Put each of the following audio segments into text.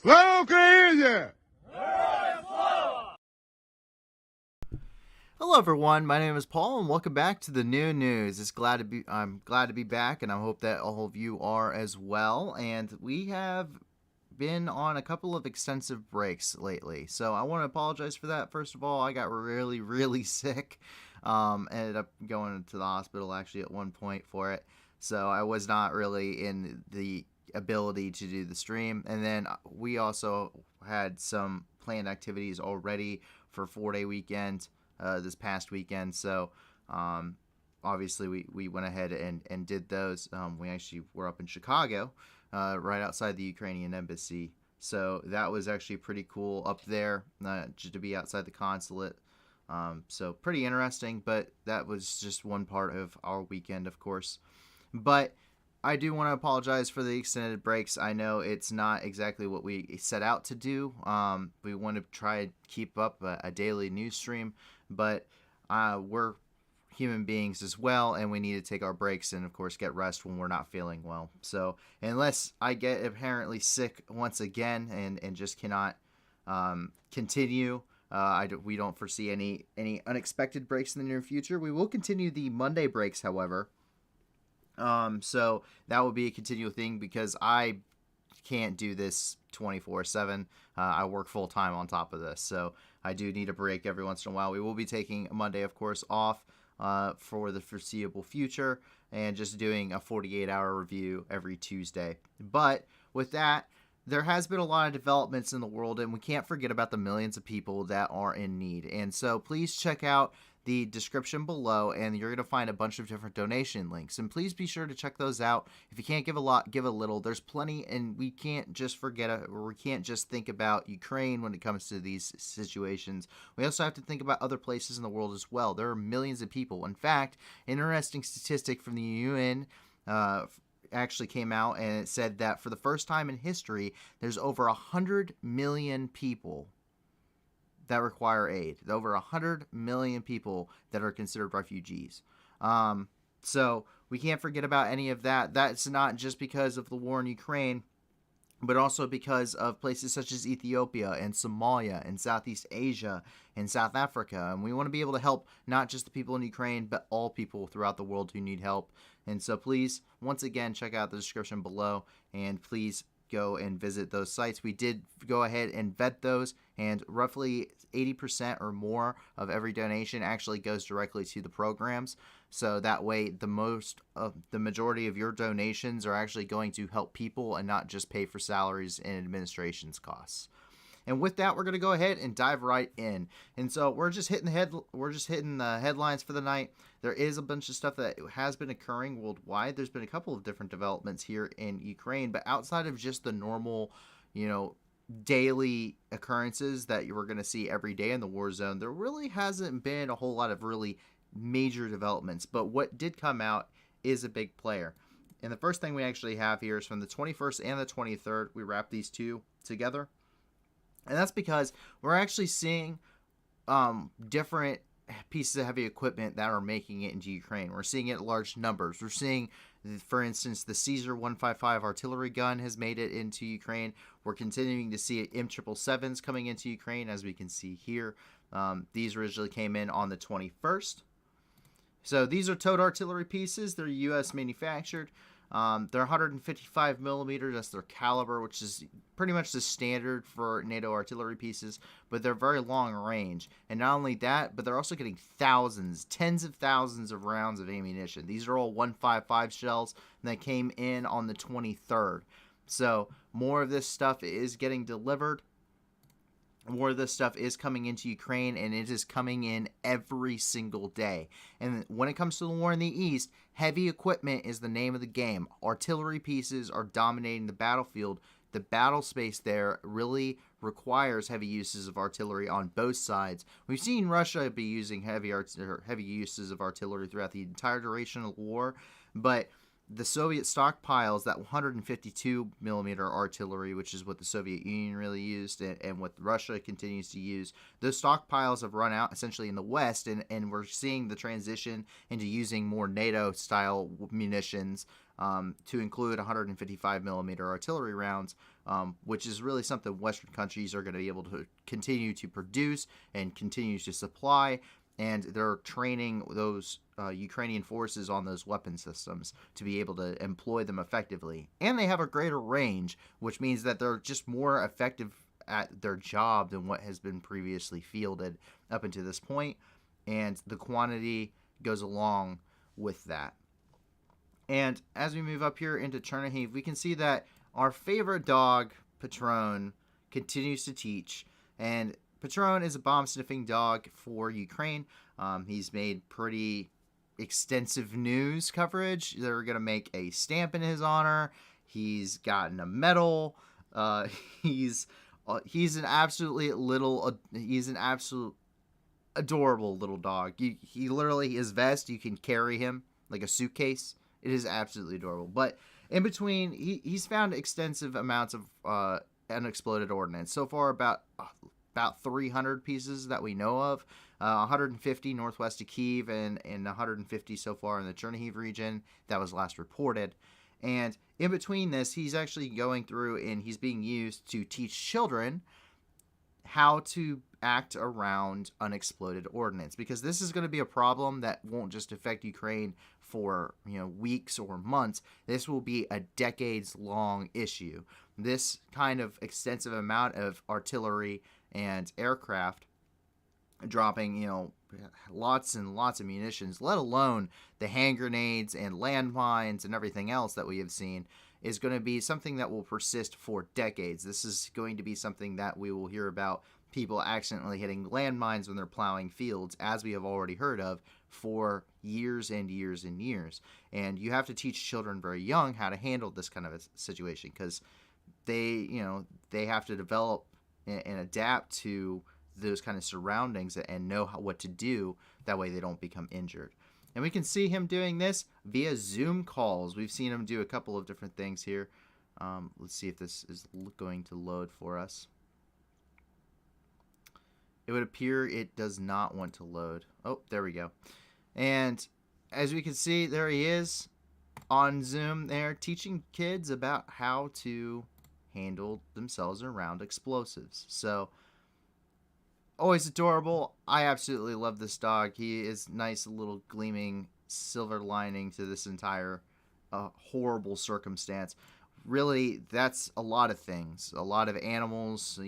Слава Україні! Hello everyone, my name is Paul and welcome back to the new news. I'm glad to be back and I hope that all of you are as well. And we have been on a couple of extensive breaks lately. So I want to apologize for that. First of all, I got really sick. Ended up going to the hospital actually at one point for it. So I was not really in the ability to do the stream. And then we also had some planned activities already for 4-day weekend this past weekend. So obviously we went ahead and did those. We actually were up in Chicago, right outside the Ukrainian embassy. So that was actually pretty cool up there, just to be outside the consulate. So pretty interesting, but that was just one part of our weekend, of course. But I do want to apologize for the extended breaks. I know it's not exactly what we set out to do. We want to try to keep up a daily news stream, but we're human beings as well, and we need to take our breaks and, of course, get rest when we're not feeling well. So unless I get apparently sick once again and just cannot continue, we don't foresee any unexpected breaks in the near future. We will continue the Monday breaks, however. So that will be a continual thing because I can't do this 24/7. I work full time on top of this, so I do need a break every once in a while. We will be taking Monday, of course, off for the foreseeable future and just doing a 48-hour review every Tuesday. But with that, there has been a lot of developments in the world, and we can't forget about the millions of people that are in need. And so please check out the description below, and you're going to find a bunch of different donation links. And please be sure to check those out. If you can't give a lot, give a little. There's plenty, and we can't just we can't just think about Ukraine when it comes to these situations. We also have to think about other places in the world as well. There are millions of people. In fact, interesting statistic from the UN actually came out, and it said that for the first time in history, there's over 100 million people that require aid. Over 100 million people that are considered refugees. So we can't forget about any of that. That's not just because of the war in Ukraine, but also because of places such as Ethiopia and Somalia and Southeast Asia and South Africa. And we want to be able to help not just the people in Ukraine, but all people throughout the world who need help. And so please, once again, check out the description below, and please go and visit those sites. We did go ahead and vet those, and roughly 80% or more of every donation actually goes directly to the programs. So that way the majority of your donations are actually going to help people and not just pay for salaries and administration's costs. And with that, we're going to go ahead and dive right in. And so we're just hitting the headlines for the night. There is a bunch of stuff that has been occurring worldwide. There's been a couple of different developments here in Ukraine, but outside of just the normal, daily occurrences that you were going to see every day in the war zone, there really hasn't been a whole lot of really major developments. But what did come out is a big player. And the first thing we actually have here is from the 21st and the 23rd. We wrap these two together. And that's because we're actually seeing different pieces of heavy equipment that are making it into Ukraine. We're seeing it in large numbers. We're seeing, for instance, the Caesar 155 artillery gun has made it into Ukraine. We're continuing to see M777s coming into Ukraine, as we can see here. These originally came in on the 21st. So these are towed artillery pieces. They're U.S. manufactured. They're 155 millimeters. That's their caliber, which is pretty much the standard for NATO artillery pieces, but they're very long range. And not only that, but they're also getting tens of thousands of rounds of ammunition. These are all 155 shells that came in on the 23rd. So more of this stuff is getting delivered. More of this stuff is coming into Ukraine, and it is coming in every single day. And when it comes to the war in the East, heavy equipment is the name of the game. Artillery pieces are dominating the battlefield. The battle space there really requires heavy uses of artillery on both sides. We've seen Russia be using heavy uses of artillery throughout the entire duration of the war, but the Soviet stockpiles, that 152 millimeter artillery, which is what the Soviet Union really used and what Russia continues to use, those stockpiles have run out essentially in the West, and we're seeing the transition into using more NATO-style munitions to include 155 millimeter artillery rounds, which is really something Western countries are going to be able to continue to produce and continue to supply. And they're training those Ukrainian forces on those weapon systems to be able to employ them effectively. And they have a greater range, which means that they're just more effective at their job than what has been previously fielded up until this point. And the quantity goes along with that. And as we move up here into Chernihiv, we can see that our favorite dog, Patron, continues to teach. And Patron is a bomb-sniffing dog for Ukraine. He's made pretty extensive news coverage. They're going to make a stamp in his honor. He's gotten a medal. He's an absolute adorable little dog. He literally, his vest, you can carry him like a suitcase. It is absolutely adorable. But in between, he's found extensive amounts of unexploded ordnance. So far, about 300 pieces that we know of. 150 northwest of Kyiv and 150 so far in the Chernihiv region. That was last reported. And in between this, he's actually going through and he's being used to teach children how to act around unexploded ordnance, because this is going to be a problem that won't just affect Ukraine for weeks or months. This will be a decades-long issue. This kind of extensive amount of artillery and aircraft dropping, lots and lots of munitions, let alone the hand grenades and landmines and everything else that we have seen, is going to be something that will persist for decades. This is going to be something that we will hear about people accidentally hitting landmines when they're plowing fields, as we have already heard of, for years and years and years. And you have to teach children very young how to handle this kind of a situation, because they have to develop and adapt to those kind of surroundings and know what to do. That way they don't become injured. And we can see him doing this via Zoom calls. We've seen him do a couple of different things here. Let's see if this is going to load for us. It would appear it does not want to load. Oh, there we go. And as we can see, there he is on Zoom there, teaching kids about how to handle themselves around explosives. So, always adorable. I absolutely love this dog. He is nice, little gleaming silver lining to this entire horrible circumstance. Really, that's a lot of things. A lot of animals.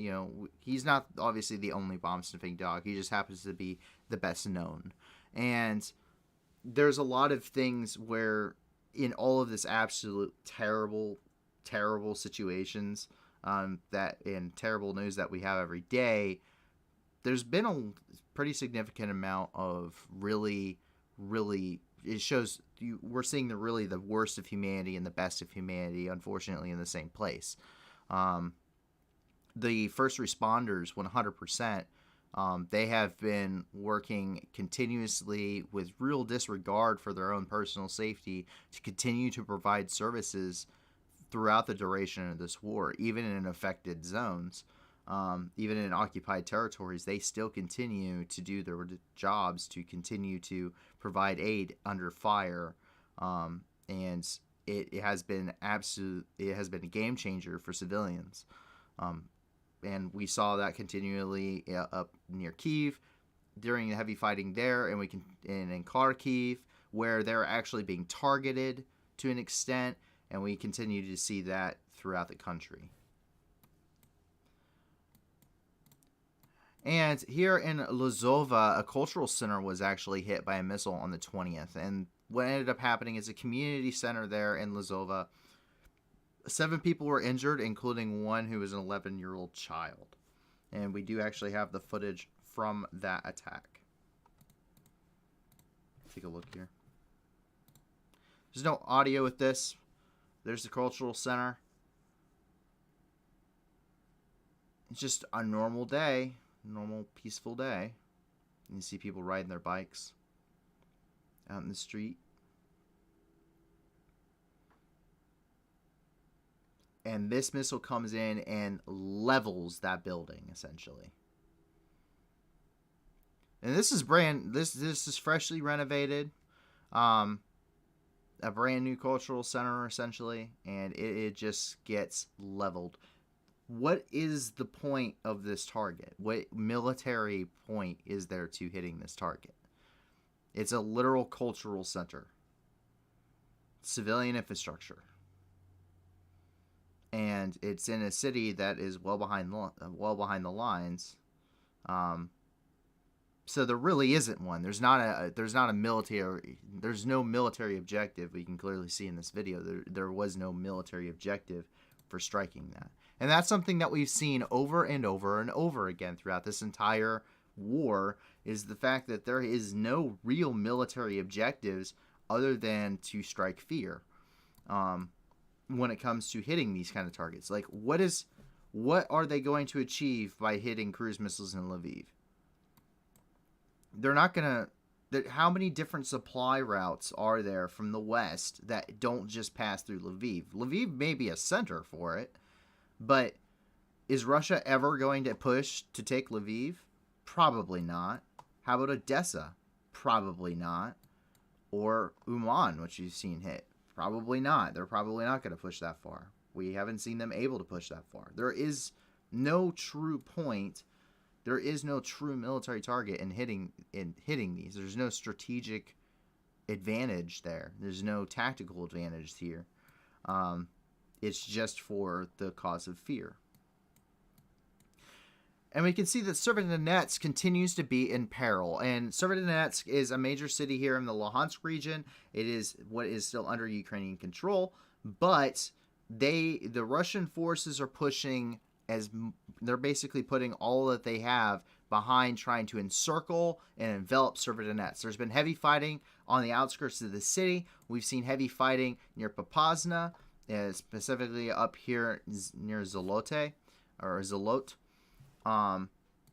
He's not obviously the only bomb-sniffing dog. He just happens to be the best known. And there's a lot of things where in all of this absolute terrible situations that and terrible news that we have every day, there's been a pretty significant amount of really, it shows we're seeing the worst of humanity and the best of humanity, unfortunately, in the same place. The first responders, 100%, they have been working continuously with real disregard for their own personal safety to continue to provide services throughout the duration of this war, even in affected zones. Even in occupied territories, they still continue to do their jobs to continue to provide aid under fire. And it has been a game changer for civilians. And we saw that continually up near Kyiv during the heavy fighting there, and in Kharkiv, where they're actually being targeted to an extent, and we continue to see that throughout the country. And here in Lozova, a cultural center was actually hit by a missile on the 20th. And what ended up happening is a community center there in Lozova. 7 people were injured, including one who was an 11-year-old child. And we do actually have the footage from that attack. Take a look here. There's no audio with this. There's the cultural center. It's just a normal day. Normal, peaceful day. You see people riding their bikes out in the street. And this missile comes in and levels that building, essentially. And this is this is freshly renovated. a brand new cultural center essentially, and it just gets leveled. What is the point of this target? What military point is there to hitting this target? It's a literal cultural center, civilian infrastructure, and it's in a city that is well behind the lines. So there really isn't one. There's not a military. There's no military objective. We can clearly see in this video there was no military objective for striking that, and that's something that we've seen over and over and over again throughout this entire war, is the fact that there is no real military objectives other than to strike fear. When it comes to hitting these kind of targets, like what are they going to achieve by hitting cruise missiles in Lviv? They're not gonna. How many different supply routes are there from the west that don't just pass through Lviv? Lviv may be a center for it, but is Russia ever going to push to take Lviv? Probably not. How about Odessa? Probably not. Or Uman, which you've seen hit? Probably not. They're probably not going to push that far. We haven't seen them able to push that far. There is no true point. There is no true military target in hitting these. There's no strategic advantage there. There's no tactical advantage here. It's just for the cause of fear. And we can see that Severodonetsk continues to be in peril. And Severodonetsk is a major city here in the Luhansk region. It is what is still under Ukrainian control. But the Russian forces are pushing, as they're basically putting all that they have behind trying to encircle and envelop Severodonetsk. There's been heavy fighting on the outskirts of the city. We've seen heavy fighting near Popasna, specifically up here near Zolote, or Zolot.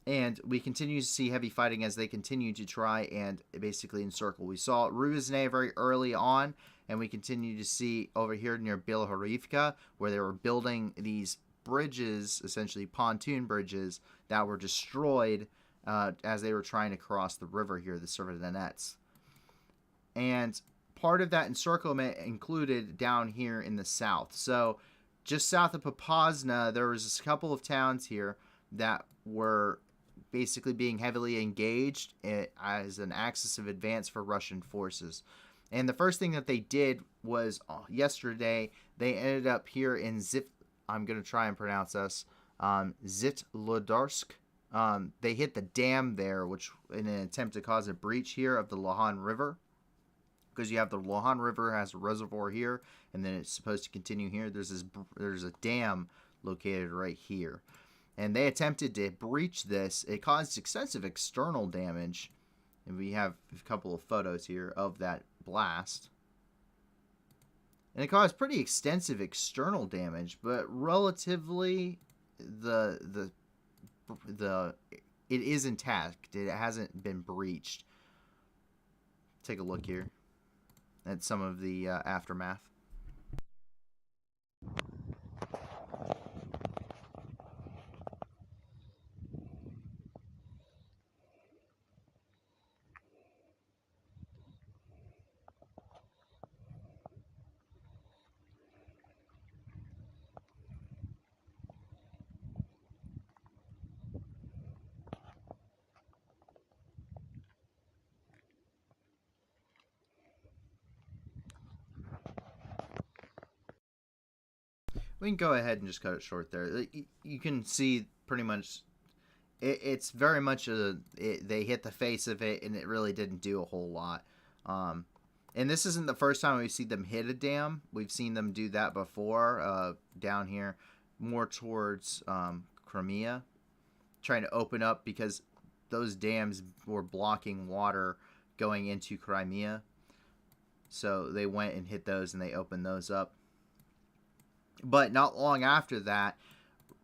And we continue to see heavy fighting as they continue to try and basically encircle. We saw Rubizne very early on, and we continue to see over here near Bilohorivka, where they were building these bridges, essentially pontoon bridges, that were destroyed as they were trying to cross the river here, the Severodonetsk. And part of that encirclement included down here in the south. So just south of Popasna, there was a couple of towns here that were basically being heavily engaged as an axis of advance for Russian forces. And the first thing that they did was yesterday, they ended up here in I'm going to try and pronounce this, Zitlodarsk. They hit the dam there, which in an attempt to cause a breach here of the Luhan River. Because you have the Luhan River has a reservoir here, and then it's supposed to continue here. There's a dam located right here. And they attempted to breach this. It caused extensive external damage. And we have a couple of photos here of that blast. And it caused pretty extensive external damage, but relatively it is intact. It hasn't been breached. Take a look here at some of the aftermath. We can go ahead and just cut it short there. You can see pretty much it's very much they hit the face of it, and it really didn't do a whole lot. And this isn't the first time we've seen them hit a dam. We've seen them do that before down here, more towards Crimea, trying to open up because those dams were blocking water going into Crimea. So they went and hit those, and they opened those up. But not long after that,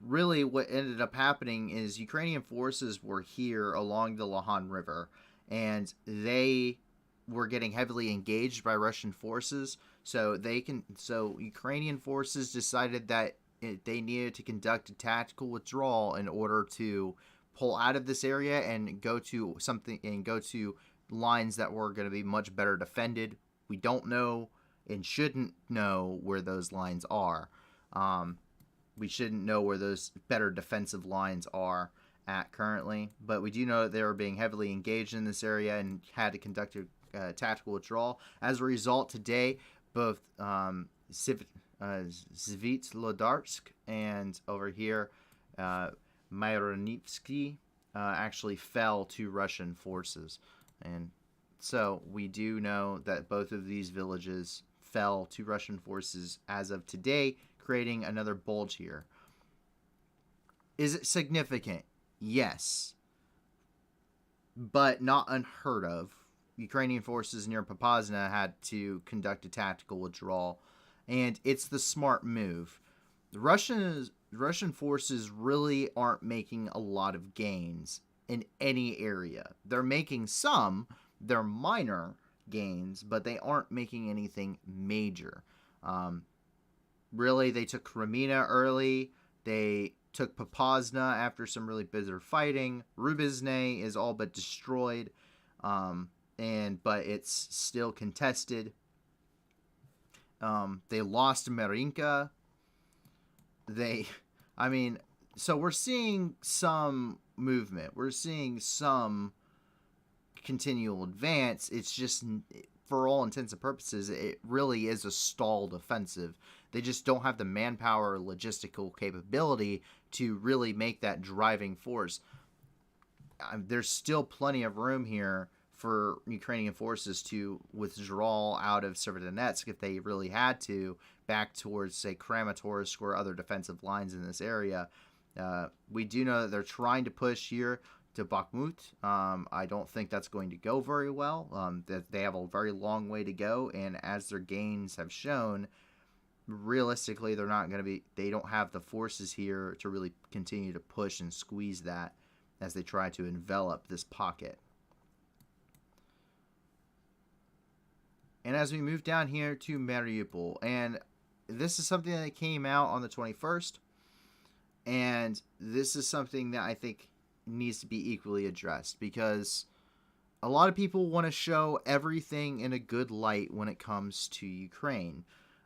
really what ended up happening is Ukrainian forces were here along the Luhan River, and they were getting heavily engaged by Russian forces. So Ukrainian forces decided that they needed to conduct a tactical withdrawal in order to pull out of this area and go to lines that were going to be much better defended. We don't know and shouldn't know where those lines are. We shouldn't know where those better defensive lines are at currently, but we do know that they were being heavily engaged in this area and had to conduct a tactical withdrawal. As a result, today, both Svitlodarsk and over here, Myronivsky, actually fell to Russian forces. And so we do know that both of these villages fell to Russian forces as of today, creating another bulge here. Is it significant? Yes. But not unheard of. Ukrainian forces near Popasna had to conduct a tactical withdrawal, and it's the smart move. The Russian forces really aren't making a lot of gains in any area. They're making some, they're minor gains, but they aren't making anything major. Really, they took Kremina early. They took Popasna after some really bitter fighting. Rubizne is all but destroyed, but it's still contested. They lost Marinka. So we're seeing some movement. We're seeing some continual advance. It's just, for all intents and purposes, it really is a stalled offensive. They just don't have the manpower or logistical capability to really make that driving force. There's still plenty of room here for Ukrainian forces to withdraw out of Severodonetsk if they really had to, back towards, say, Kramatorsk or other defensive lines in this area. We do know that they're trying to push here to Bakhmut. I don't think that's going to go very well. They have a very long way to go, and as their gains have shown, realistically, they don't have the forces here to really continue to push and squeeze that as they try to envelop this pocket. And as we move down here to Mariupol, and this is something that came out on the 21st, and this is something that I think needs to be equally addressed, because a lot of people want to show everything in a good light when it comes to Ukraine.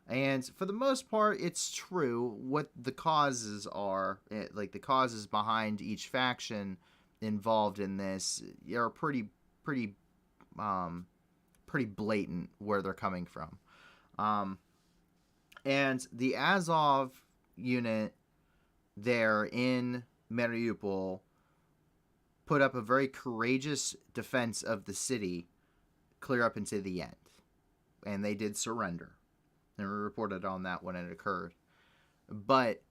And for the most part, it's true. What the causes are, like the causes behind each faction involved in this, are pretty blatant where they're coming from. And the Azov unit there in Mariupol put up a very courageous defense of the city clear up into the end. And they did surrender. And we reported on that when it occurred. But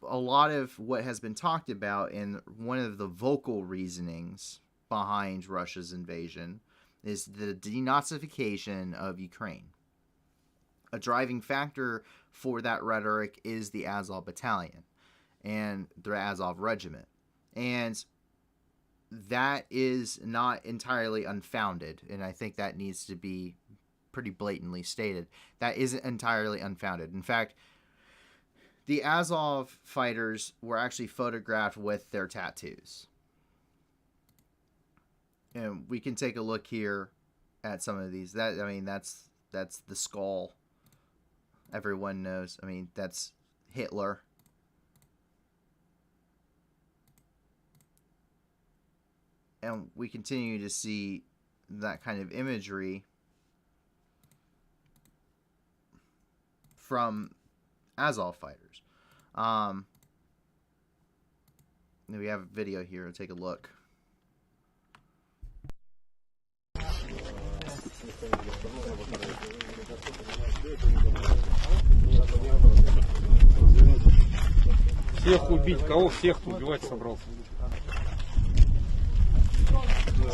a lot of what has been talked about, and one of the vocal reasonings behind Russia's invasion, is the denazification of Ukraine. A driving factor for that rhetoric is the Azov Battalion and the Azov Regiment. And that is not entirely unfounded, and I think that needs to be pretty blatantly stated. That isn't entirely unfounded. In fact, the Azov fighters were actually photographed with their tattoos. And we can take a look here at some of these. That's the skull. Everyone knows. That's Hitler. And we continue to see that kind of imagery from Azov fighters. We have a video here. We'll take a look. Всех убить, кого всех убивать собрался?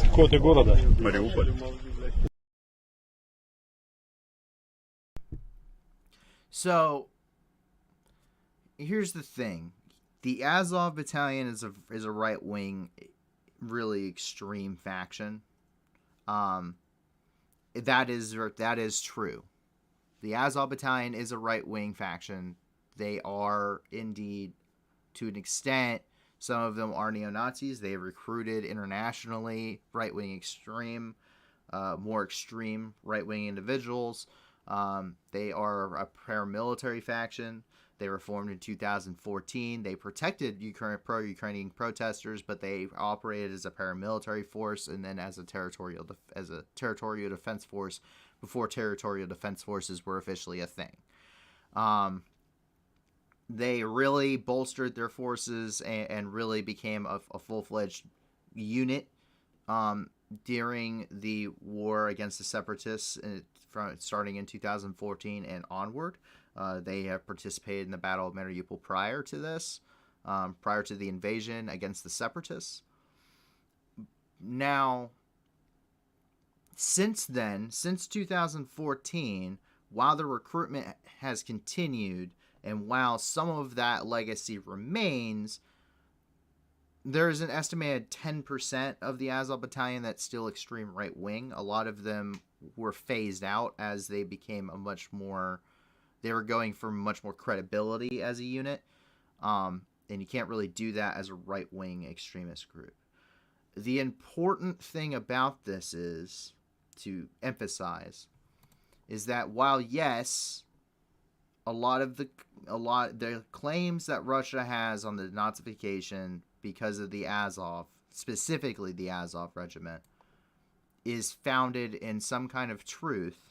Какого ты города? Мариуполь. So, here's the thing. The Azov Battalion is a right-wing, really extreme faction. That is true. The Azov Battalion is a right-wing faction. They are indeed, to an extent, some of them are neo-Nazis. They have recruited internationally right-wing extreme more extreme right-wing individuals. They are a paramilitary faction. They were formed in 2014. They protected pro-Ukrainian protesters, but they operated as a paramilitary force and then as a territorial defense force before territorial defense forces were officially a thing. They really bolstered their forces and really became a full-fledged unit during the war against the separatists starting in 2014 and onward. They have participated in the Battle of Mariupol prior to this, prior to the invasion against the separatists. Now, since then, since 2014, while the recruitment has continued and while some of that legacy remains, there's an estimated 10% of the Azov battalion that's still extreme right wing. A lot of them were phased out as they became they were going for much more credibility as a unit. And you can't really do that as a right wing extremist group. The important thing about this is to emphasize is that while yes, a lot of the claims that Russia has on the Nazification because of the Azov, specifically the Azov regiment, is founded in some kind of truth,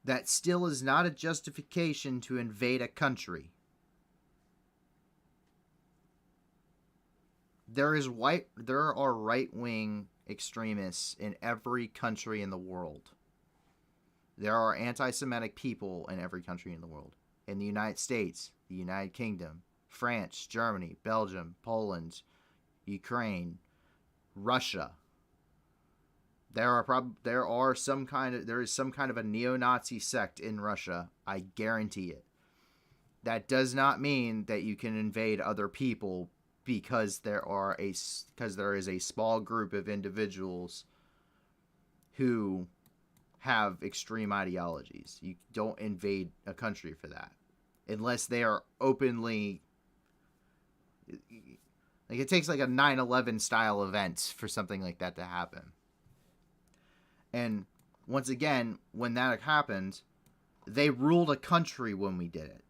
that still is not a justification to invade a country. There are right-wing extremists in every country in the world. There are anti-Semitic people in every country in the world. In the United States, the United Kingdom, France, Germany, Belgium, Poland, Ukraine, Russia. There is some kind of a neo-Nazi sect in Russia. I guarantee it. That does not mean that you can invade other people because there is a small group of individuals who have extreme ideologies. You don't invade a country for that. Unless they are openly... Like, it takes like a 9/11 style event for something like that to happen. And once again, when that happened, they ruled a country when we did it.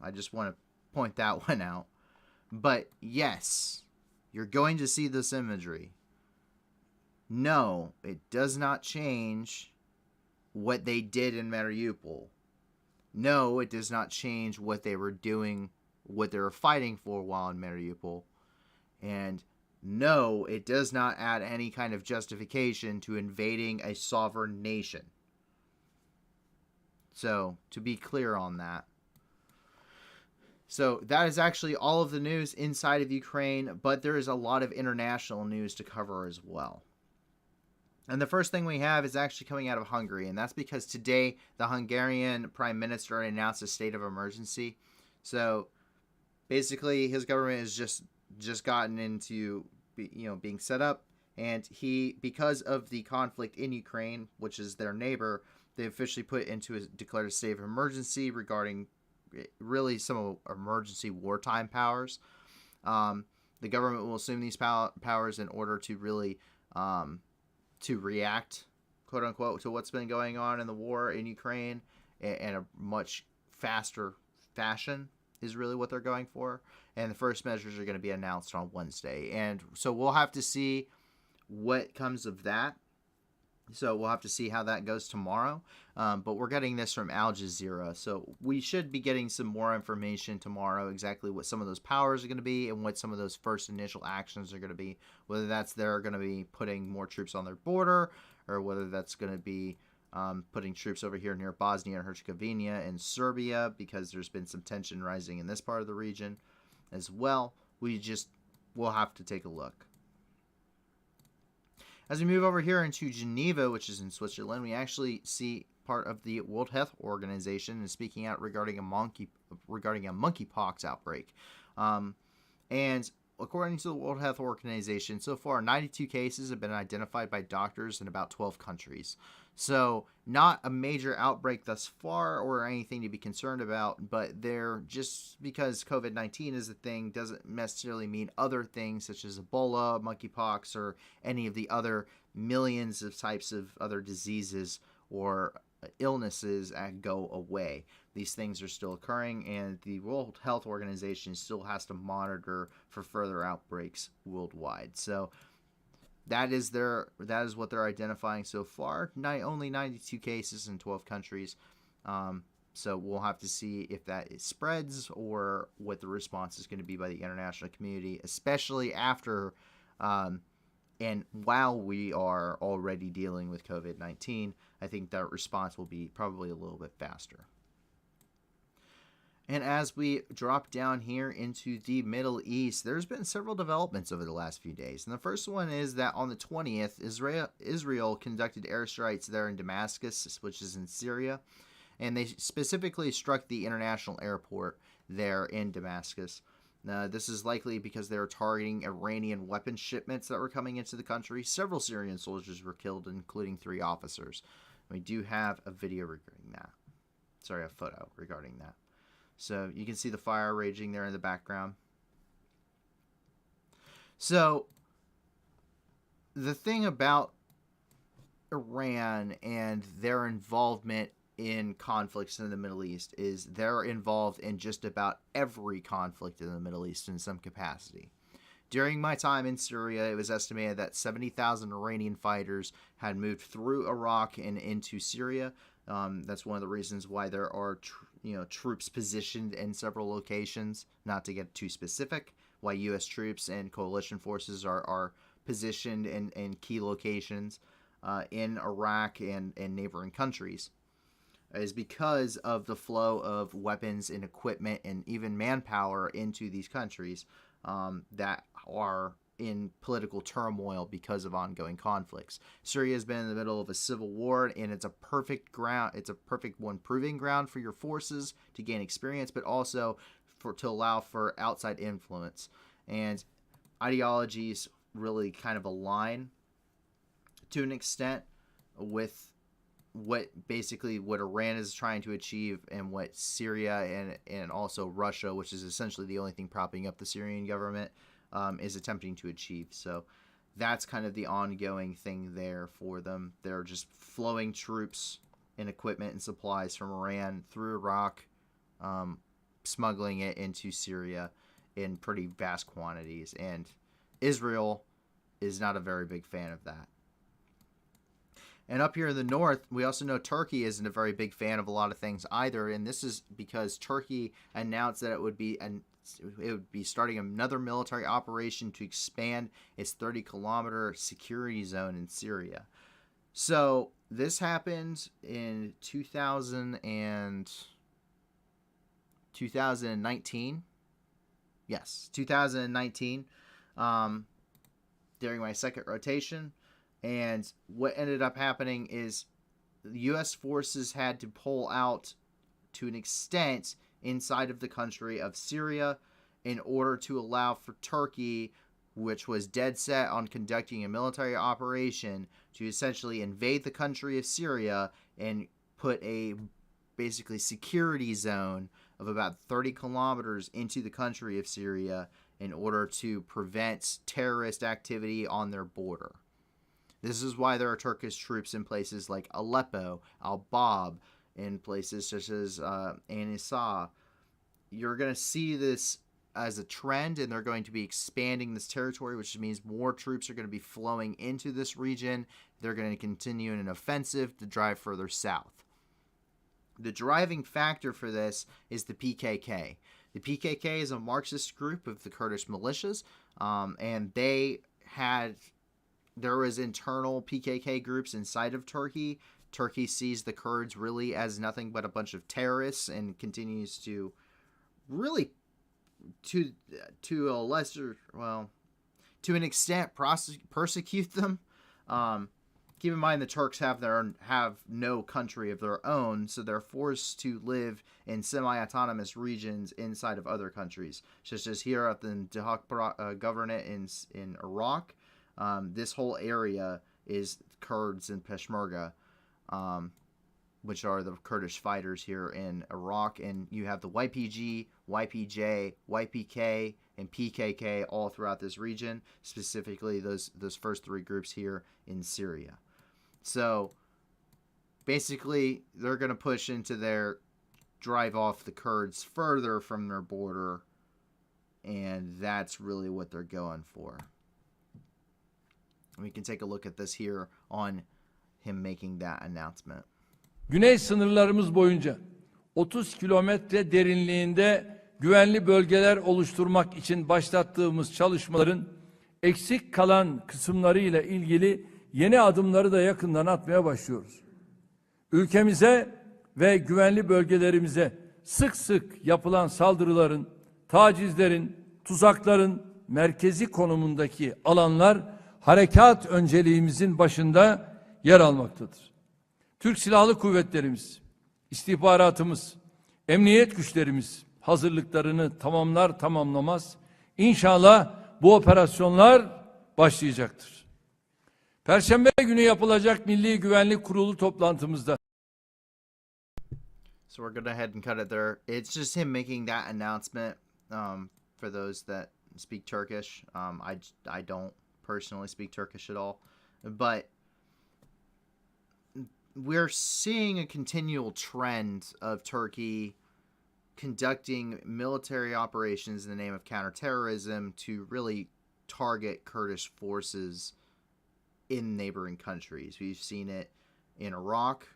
I just want to point that one out. But yes, you're going to see this imagery. No, it does not change what they did in Mariupol. No, it does not change what they were doing, what they were fighting for while in Mariupol. And no, it does not add any kind of justification to invading a sovereign nation. So, to be clear on that. So, that is actually all of the news inside of Ukraine, but there is a lot of international news to cover as well. And the first thing we have is actually coming out of Hungary, and that's because today the Hungarian Prime Minister announced a state of emergency. So, basically, his government has just gotten into being set up, and because of the conflict in Ukraine, which is their neighbor, they officially declared a state of emergency regarding really some emergency wartime powers. The government will assume these powers in order to really to react, quote unquote, to what's been going on in the war in Ukraine in a much faster fashion is really what they're going for. And the first measures are going to be announced on Wednesday. And so we'll have to see what comes of that. So we'll have to see how that goes tomorrow. But we're getting this from Al Jazeera. So we should be getting some more information tomorrow, exactly what some of those powers are going to be and what some of those first initial actions are going to be. Whether that's they're going to be putting more troops on their border, or whether that's going to be putting troops over here near Bosnia and Herzegovina and Serbia, because there's been some tension rising in this part of the region as well. We'll have to take a look. As we move over here into Geneva, which is in Switzerland, we actually see part of the World Health Organization is speaking out regarding a monkeypox outbreak. And according to the World Health Organization, so far 92 cases have been identified by doctors in about 12 countries. So not a major outbreak thus far or anything to be concerned about, but just because COVID-19 is a thing doesn't necessarily mean other things such as Ebola, monkeypox, or any of the other millions of types of other diseases or illnesses go away. These things are still occurring, and the World Health Organization still has to monitor for further outbreaks worldwide. So that is what they're identifying so far. Only 92 cases in 12 countries. So we'll have to see if that spreads or what the response is going to be by the international community, especially after and while we are already dealing with COVID-19. I think that response will be probably a little bit faster. And as we drop down here into the Middle East, there's been several developments over the last few days. And the first one is that on the 20th, Israel conducted airstrikes there in Damascus, which is in Syria. And they specifically struck the international airport there in Damascus. This is likely because they were targeting Iranian weapon shipments that were coming into the country. Several Syrian soldiers were killed, including 3 officers. We do have a video regarding that. Sorry, a photo regarding that. So you can see the fire raging there in the background. So the thing about Iran and their involvement in conflicts in the Middle East is they're involved in just about every conflict in the Middle East in some capacity. During my time in Syria, it was estimated that 70,000 Iranian fighters had moved through Iraq and into Syria. That's one of the reasons why there are troops positioned in several locations, not to get too specific, why U.S. troops and coalition forces are positioned in key locations in Iraq and neighboring countries, is because of the flow of weapons and equipment and even manpower into these countries that are in political turmoil because of ongoing conflicts. Syria has been in the middle of a civil war, and it's a perfect proving ground for your forces to gain experience, but also to allow for outside influence. And ideologies really kind of align to an extent with what Iran is trying to achieve and what Syria and also Russia, which is essentially the only thing propping up the Syrian government, is attempting to achieve. So that's kind of the ongoing thing there for them. They're just flowing troops and equipment and supplies from Iran through Iraq, smuggling it into Syria in pretty vast quantities. And Israel is not a very big fan of that. And up here in the north, we also know Turkey isn't a very big fan of a lot of things either. And this is because Turkey announced that it would be starting another military operation to expand its 30-kilometer security zone in Syria. So this happened in 2019. Yes, 2019, during my second rotation. And what ended up happening is the U.S. forces had to pull out to an extent inside of the country of Syria in order to allow for Turkey, which was dead set on conducting a military operation, to essentially invade the country of Syria and put a basically security zone of about 30 kilometers into the country of Syria in order to prevent terrorist activity on their border. This is why there are Turkish troops in places like Aleppo, Al-Bab, in places such as Anissa. You're going to see this as a trend, and they're going to be expanding this territory, which means more troops are going to be flowing into this region. They're going to continue in an offensive to drive further south. The driving factor for this is the PKK. The PKK is a Marxist group of the Kurdish militias, and there was internal PKK groups inside of Turkey. Turkey sees the Kurds really as nothing but a bunch of terrorists and continues to really, to an extent, persecute them. Keep in mind the Turks have no country of their own, so they're forced to live in semi-autonomous regions inside of other countries, such as here at the Dahak Governorate in Iraq. This whole area is Kurds and Peshmerga. which are the Kurdish fighters here in Iraq, and you have the YPG, YPJ, YPK, and PKK all throughout this region, specifically those first three groups here in Syria. So basically, they're going to push into drive off the Kurds further from their border, and that's really what they're going for. We can take a look at this here on him making that announcement. Güney sınırlarımız boyunca 30 kilometre derinliğinde güvenli bölgeler oluşturmak için başlattığımız çalışmaların eksik kalan kısımlarıyla ilgili yeni adımları da yakından atmaya başlıyoruz. Ülkemize ve güvenli bölgelerimize sık sık yapılan saldırıların, tacizlerin, tuzakların merkezi konumundaki alanlar harekat önceliğimizin başında yer almaktadır. Türk Silahlı Kuvvetlerimiz, istihbaratımız, emniyet güçlerimiz hazırlıklarını tamamlamaz İnşallah bu operasyonlar başlayacaktır. Perşembe günü yapılacak Milli Güvenlik Kurulu toplantımızda. So we're going to head and cut it there. It's just him making that announcement for those that speak Turkish. I don't personally speak Turkish at all. But we're seeing a continual trend of Turkey conducting military operations in the name of counterterrorism to really target Kurdish forces in neighboring countries. We've seen it in Iraq.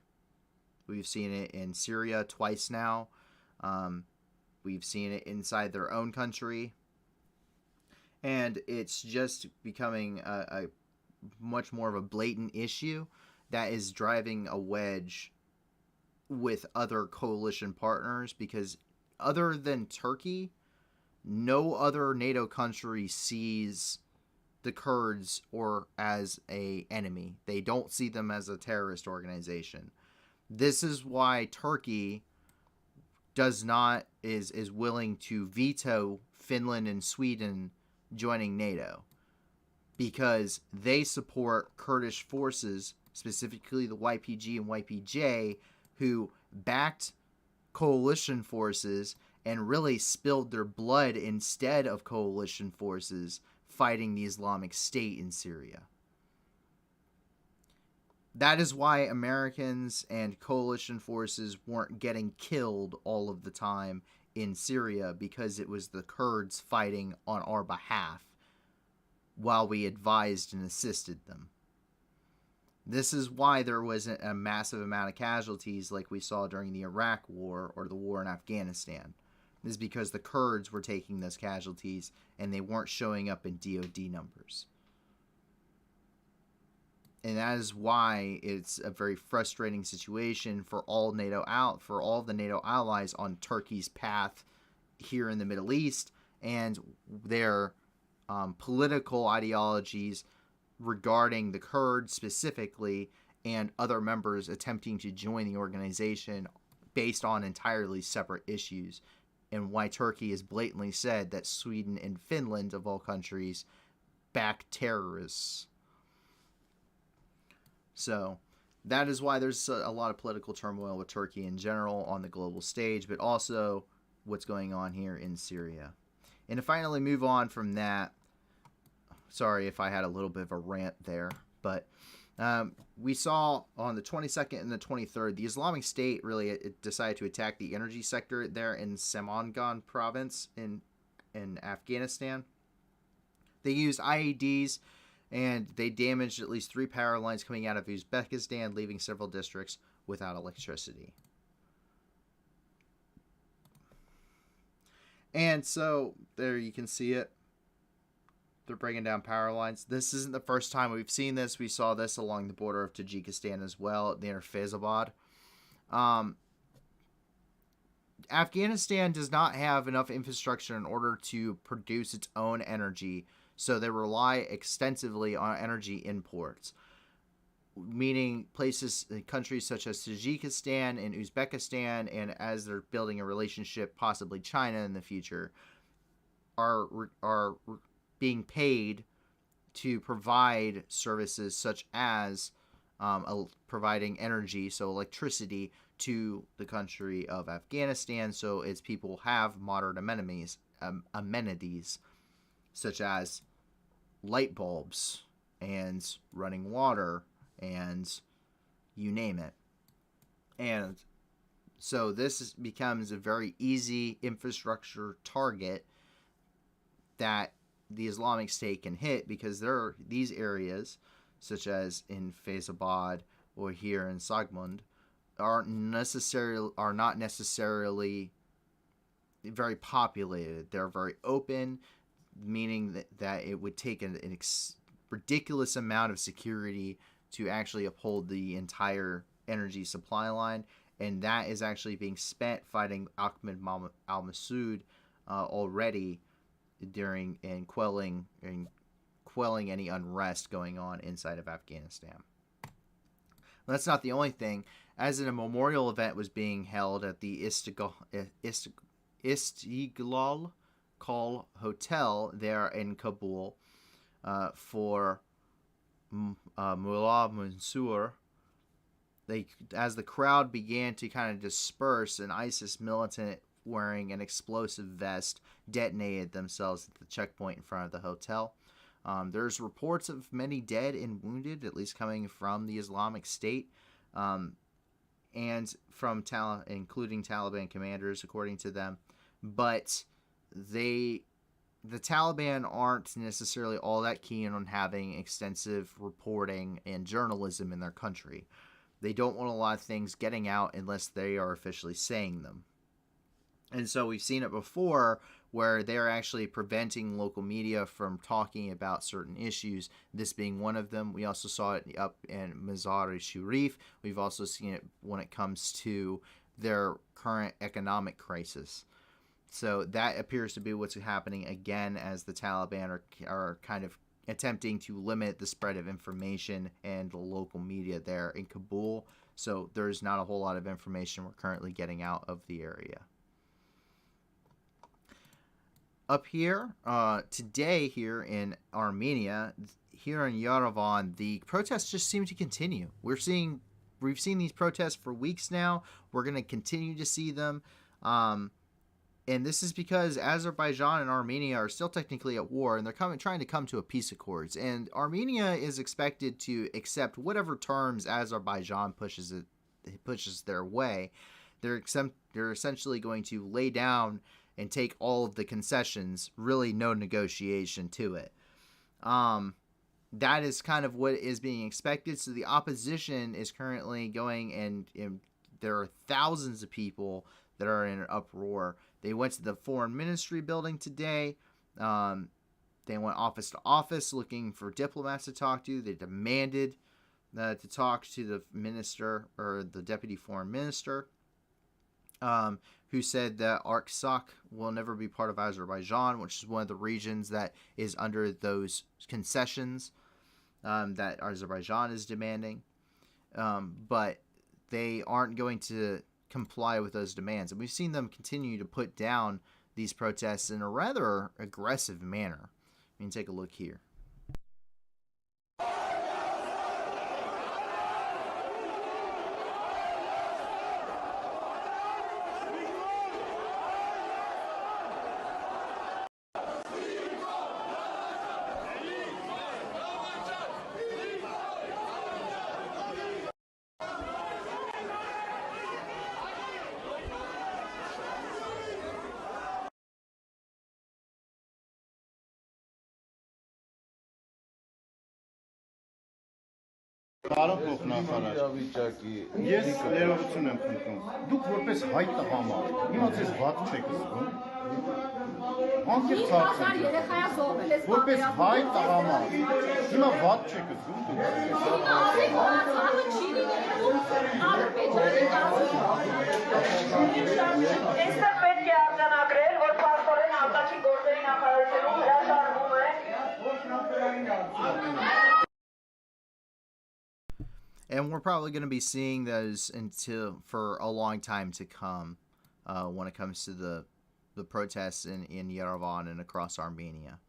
We've seen it in Syria twice now. We've seen it inside their own country. And it's just becoming a much more of a blatant issue that is driving a wedge with other coalition partners, because other than Turkey, no other NATO country sees the Kurds or as an enemy. They don't see them as a terrorist organization. This is why Turkey is willing to veto Finland and Sweden joining NATO, because they support Kurdish forces, specifically the YPG and YPJ, who backed coalition forces and really spilled their blood instead of coalition forces fighting the Islamic State in Syria. That is why Americans and coalition forces weren't getting killed all of the time in Syria, because it was the Kurds fighting on our behalf while we advised and assisted them. This is why there wasn't a massive amount of casualties like we saw during the Iraq War or the war in Afghanistan. This is because the Kurds were taking those casualties and they weren't showing up in DoD numbers. And that is why it's a very frustrating situation for all the NATO allies on Turkey's path here in the Middle East, and their political ideologies regarding the Kurds specifically and other members attempting to join the organization based on entirely separate issues, and why Turkey has blatantly said that Sweden and Finland, of all countries, back terrorists. So that is why there's a lot of political turmoil with Turkey in general on the global stage, but also what's going on here in Syria. And to finally move on from that, sorry if I had a little bit of a rant there, but we saw on the 22nd and the 23rd, the Islamic State really decided to attack the energy sector there in Samangan province in Afghanistan. They used IEDs, and they damaged at least 3 power lines coming out of Uzbekistan, leaving several districts without electricity. And so there you can see it. They're bringing down power lines. This isn't the first time we've seen this. We saw this along the border of Tajikistan as well, near Faizabad. Afghanistan does not have enough infrastructure in order to produce its own energy, so they rely extensively on energy imports, meaning countries such as Tajikistan and Uzbekistan, and as they're building a relationship, possibly China in the future, are being paid to provide services such as providing energy, so electricity, to the country of Afghanistan, so its people have modern amenities such as light bulbs and running water and you name it. And so this becomes a very easy infrastructure target that the Islamic State can hit, because there are these areas, such as in Faizabad or here in Sagmund, are not necessarily very populated. They're very open, meaning that it would take an ridiculous amount of security to actually uphold the entire energy supply line, and that is actually being spent fighting Ahmed al-Massoud already during and quelling any unrest going on inside of Afghanistan. That's not the only thing. As a memorial event was being held at the Istiqlal Call Hotel there in Kabul for Mullah Mansour. As the crowd began to kind of disperse, an ISIS militant wearing an explosive vest detonated themselves at the checkpoint in front of the hotel. There's reports of many dead and wounded, at least coming from the Islamic State, and from including Taliban commanders, according to them. But the Taliban aren't necessarily all that keen on having extensive reporting and journalism in their country. They don't want a lot of things getting out unless they are officially saying them. And so we've seen it before where they're actually preventing local media from talking about certain issues, this being one of them. We also saw it up in Mazir-i-Sharif. We've also seen it when it comes to their current economic crisis. So that appears to be what's happening again, as the Taliban are kind of attempting to limit the spread of information and the local media there in Kabul. So there's not a whole lot of information we're currently getting out of the area. Up here, today here in Armenia, here in Yerevan, the protests just seem to continue. We've seen these protests for weeks now. We're going to continue to see them. And this is because Azerbaijan and Armenia are still technically at war, and they're trying to come to a peace accords. And Armenia is expected to accept whatever terms Azerbaijan pushes their way. They're essentially going to lay down and take all of the concessions, really no negotiation to it. That is kind of what is being expected. So the opposition is currently going, and there are thousands of people that are in an uproar. They went to the foreign ministry building today. They went office to office looking for diplomats to talk to. They demanded to talk to the minister, or the deputy foreign minister, who said that Artsakh will never be part of Azerbaijan, which is one of the regions that is under those concessions that Azerbaijan is demanding. But they aren't going to comply with those demands. And we've seen them continue to put down these protests in a rather aggressive manner. I mean, take a look here. Ես ներողություն եմ խնդրում։ Դուք որպես հայ տղամարդ, հիմա ձեզ վատ չեք զգում։ Անկեղծ հարցն եմ։ Որպես հայ տղամարդ, հիմա վատ չեք զգում դուք։ Այստեղ պետք է արձանագրել, որ պաստորեն արտաքին գործերի նախարարությունում հրաժարվում է։ And we're probably going to be seeing those for a long time to come when it comes to the protests in Yerevan and across Armenia.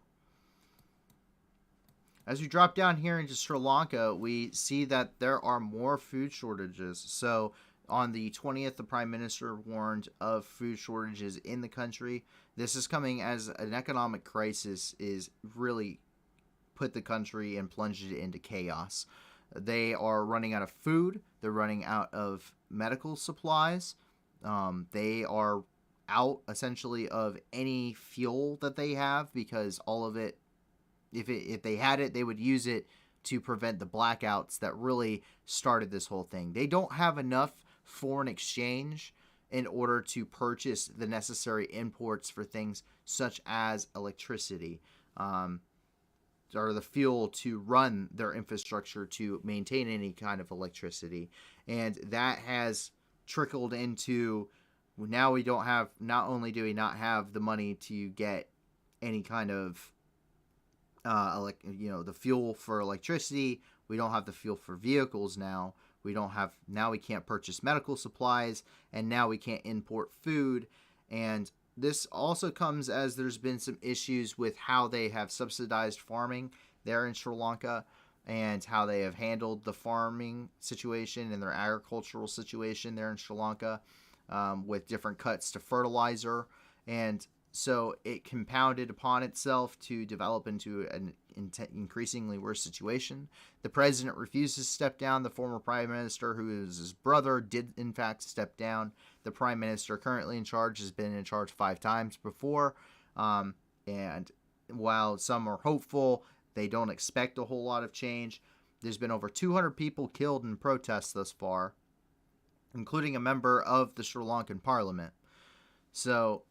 As we drop down here into Sri Lanka, we see that there are more food shortages. So on the 20th, the Prime Minister warned of food shortages in the country. This is coming as an economic crisis is really put the country and plunged it into chaos. They are running out of food. They're running out of medical supplies. They are out essentially of any fuel that they have, because all of it, if they had it, they would use it to prevent the blackouts that really started this whole thing. They don't have enough foreign exchange in order to purchase the necessary imports for things such as electricity, or the fuel to run their infrastructure to maintain any kind of electricity. And that has trickled into, now we don't have, not only do we not have the money to get any kind of the fuel for electricity, we don't have the fuel for vehicles now. Now we can't purchase medical supplies, and now we can't import food. And this also comes as there's been some issues with how they have subsidized farming there in Sri Lanka, and how they have handled the farming situation and their agricultural situation there in Sri Lanka, with different cuts to fertilizer. And so it compounded upon itself to develop into an increasingly worse situation. The president refused to step down. The former prime minister, who is his brother, did in fact step down. The prime minister currently in charge has been in charge 5 times before. And while some are hopeful, they don't expect a whole lot of change. There's been over 200 people killed in protests thus far, including a member of the Sri Lankan parliament. So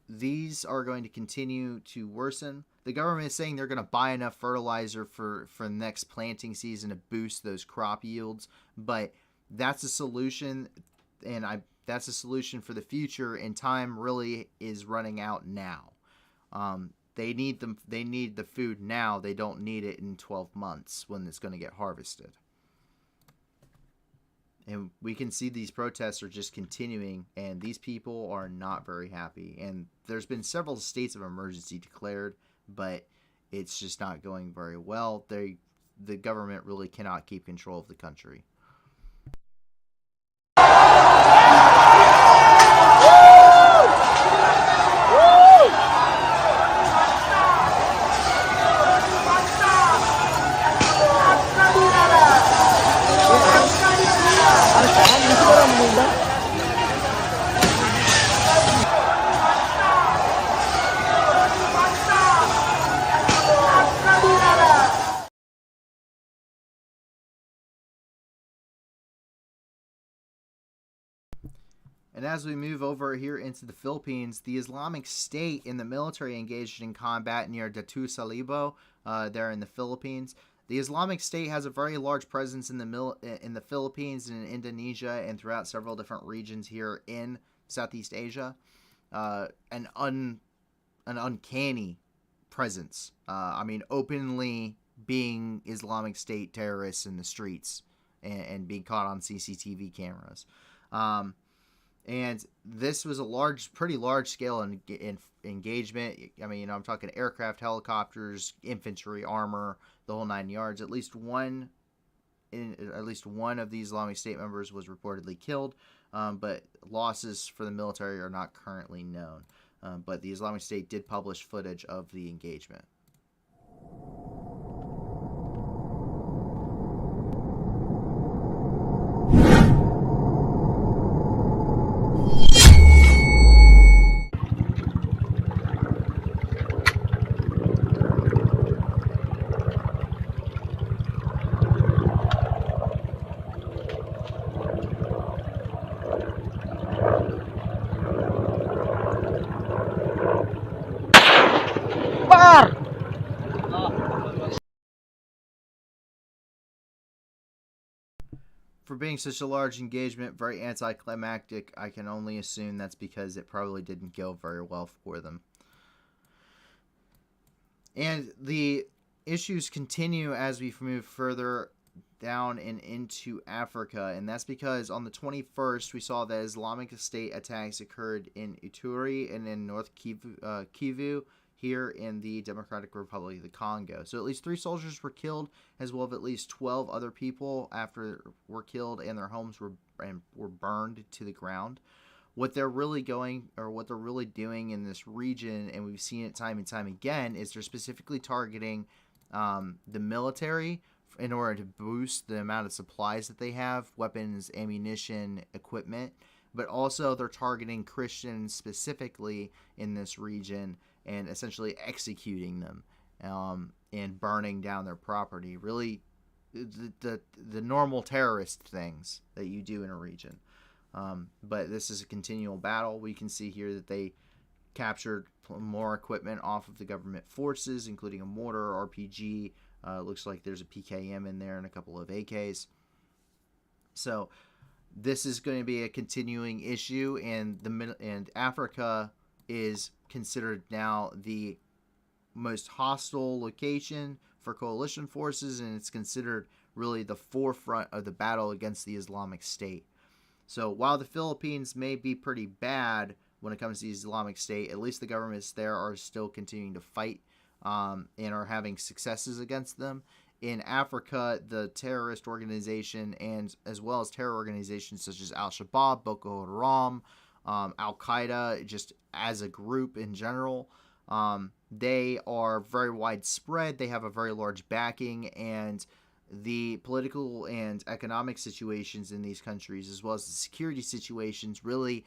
these are going to continue to worsen. The government is saying they're going to buy enough fertilizer for the next planting season to boost those crop yields, but that's a solution, and that's a solution for the future, and time really is running out now. They need the food now. They don't need it in 12 months when it's going to get harvested. And we can see these protests are just continuing, and these people are not very happy. And there's been several states of emergency declared, but it's just not going very well. The government really cannot keep control of the country. And as we move over here into the Philippines, the Islamic State and the military engaged in combat near Datu Salibo, there in the Philippines. The Islamic State has a very large presence in the Philippines and in Indonesia and throughout several different regions here in Southeast Asia. An uncanny presence. Openly being Islamic State terrorists in the streets and being caught on CCTV cameras. And this was a pretty large scale engagement. I'm talking aircraft, helicopters, infantry, armor, the whole 9 yards. At least one of these Islamic State members was reportedly killed, but losses for the military are not currently known. But the Islamic State did publish footage of the engagement. For being such a large engagement, very anticlimactic, I can only assume that's because it probably didn't go very well for them. And the issues continue as we move further down and into Africa, and that's because on the 21st, we saw that Islamic State attacks occurred in Ituri and in North Kivu here in the Democratic Republic of the Congo. So at least 3 soldiers were killed, as well as at least 12 other people were killed, and their homes were burned to the ground. What they're really doing in this region, and we've seen it time and time again, is they're specifically targeting the military in order to boost the amount of supplies that they have, weapons, ammunition, equipment, but also they're targeting Christians specifically in this region and essentially executing them and burning down their property. Really, the normal terrorist things that you do in a region. But this is a continual battle. We can see here that they captured more equipment off of the government forces, including a mortar, RPG. Looks like there's a PKM in there and a couple of AKs. So this is going to be a continuing issue, and Africa is considered now the most hostile location for coalition forces, and it's considered really the forefront of the battle against the Islamic State. So while the Philippines may be pretty bad when it comes to the Islamic State, at least the governments there are still continuing to fight and are having successes against them. In Africa, the terrorist organization, and as well as terror organizations such as Al-Shabaab, Boko Haram, Al-Qaeda, just as a group in general, they are very widespread. They have a very large backing, and the political and economic situations in these countries, as well as the security situations, really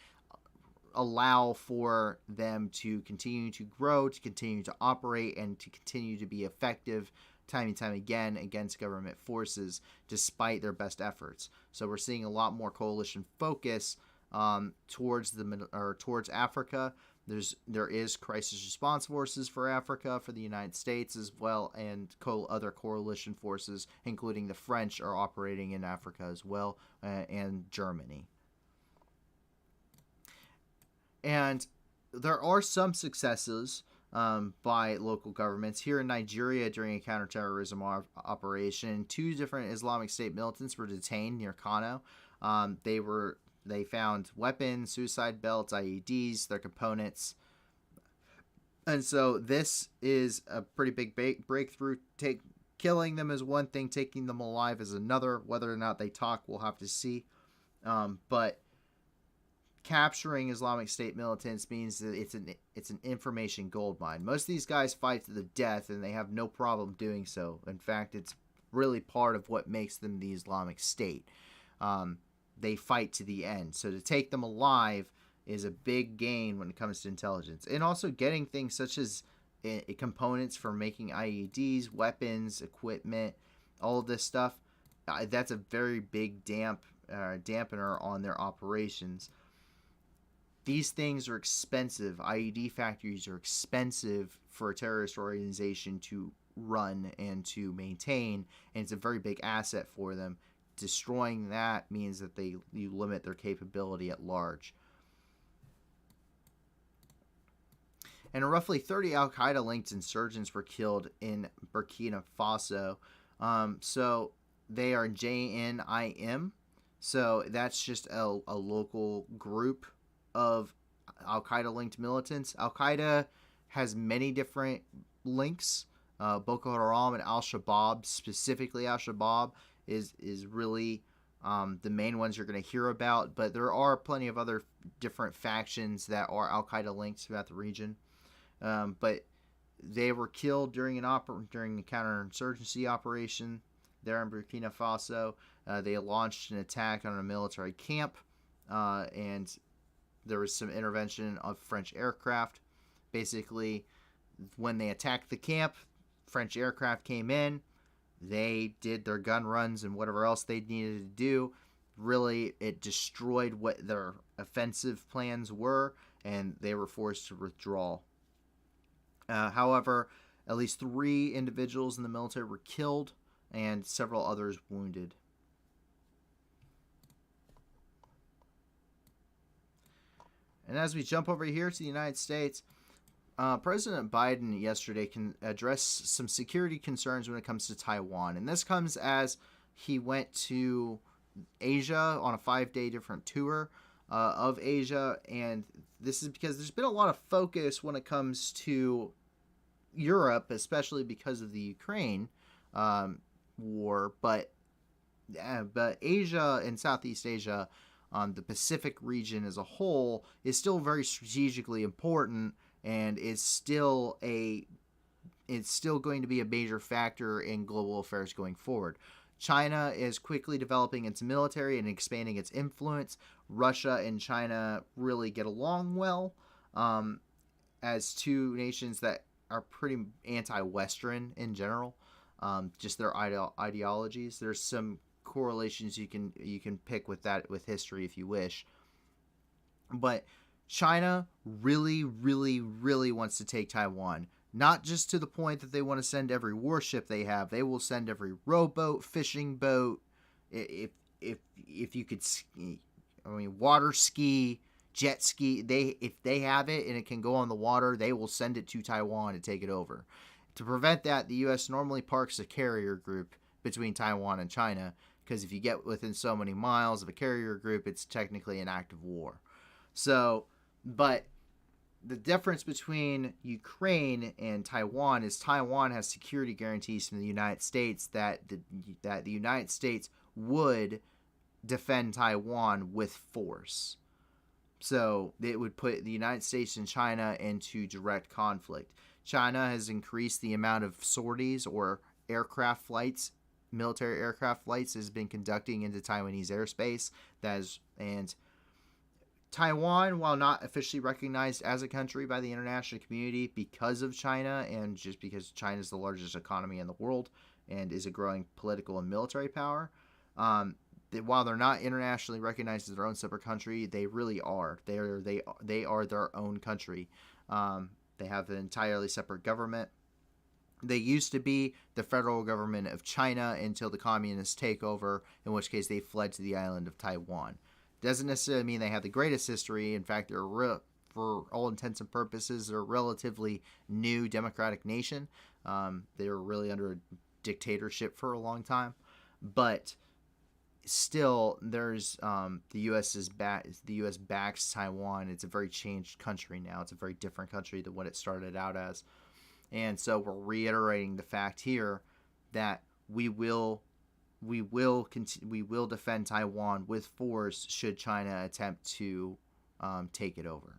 allow for them to continue to grow, to continue to operate, and to continue to be effective time and time again against government forces, despite their best efforts. So we're seeing a lot more coalition focus towards Africa. There is crisis response forces for Africa, for the United States as well, and other coalition forces, including the French, are operating in Africa as well, and Germany. And there are some successes by local governments. Here in Nigeria, during a counterterrorism operation, 2 different Islamic State militants were detained near Kano. They found weapons, suicide belts, IEDs, their components. And so this is a pretty big breakthrough. Killing them is one thing, taking them alive is another. Whether or not they talk, we'll have to see. But capturing Islamic State militants means that it's an information goldmine. Most of these guys fight to the death, and they have no problem doing so. In fact, it's really part of what makes them the Islamic State. They fight to the end. So to take them alive is a big gain when it comes to intelligence. And also getting things such as components for making IEDs, weapons, equipment, all of this stuff, that's a very big dampener on their operations. These things are expensive. IED factories are expensive for a terrorist organization to run and to maintain, and it's a very big asset for them. Destroying that means that you limit their capability at large. And roughly 30 Al-Qaeda-linked insurgents were killed in Burkina Faso. So they are JNIM. So that's just a local group of Al-Qaeda-linked militants. Al-Qaeda has many different links. Boko Haram and Al-Shabaab, specifically Al-Shabaab, is really the main ones you're going to hear about, but there are plenty of other different factions that are Al-Qaeda linked throughout the region. But they were killed during a counterinsurgency operation there in Burkina Faso. They launched an attack on a military camp, and there was some intervention of French aircraft. Basically, when they attacked the camp, French aircraft came in. They did their gun runs and whatever else they needed to do. Really, it destroyed what their offensive plans were, and they were forced to withdraw. However, at least 3 individuals in the military were killed and several others wounded. And as we jump over here to the United States, President Biden yesterday can address some security concerns when it comes to Taiwan. And this comes as he went to Asia on a 5-day different tour of Asia. And this is because there's been a lot of focus when it comes to Europe, especially because of the Ukraine war, but Asia and Southeast Asia, the Pacific region as a whole, is still very strategically important, and it's still going to be a major factor in global affairs going forward. China is quickly developing its military and expanding its influence. Russia and China really get along well, as two nations that are pretty anti-Western in general. Just their ideologies. There's some correlations you can pick with that with history if you wish. But China really, really, really wants to take Taiwan. Not just to the point that they want to send every warship they have. They will send every rowboat, fishing boat, if you could ski, water ski, jet ski. If they have it and it can go on the water, they will send it to Taiwan and take it over. To prevent that, the U.S. normally parks a carrier group between Taiwan and China, because if you get within so many miles of a carrier group, it's technically an act of war. So, but the difference between Ukraine and Taiwan is Taiwan has security guarantees from the United States that the United States would defend Taiwan with force. So it would put the United States and China into direct conflict. China has increased the amount of sorties or aircraft flights, military aircraft flights, has been conducting into Taiwanese airspace. And Taiwan, while not officially recognized as a country by the international community because of China, and just because China is the largest economy in the world and is a growing political and military power, while they're not internationally recognized as their own separate country, they really are. They are their own country. They have an entirely separate government. They used to be the federal government of China until the communist takeover, in which case they fled to the island of Taiwan. Doesn't necessarily mean they have the greatest history. In fact, they're for all intents and purposes, they're a relatively new democratic nation. They were really under a dictatorship for a long time, but still, there's the U.S. backs Taiwan. It's a very changed country now. It's a very different country than what it started out as, and so we're reiterating the fact here that we will defend Taiwan with force should China attempt to take it over.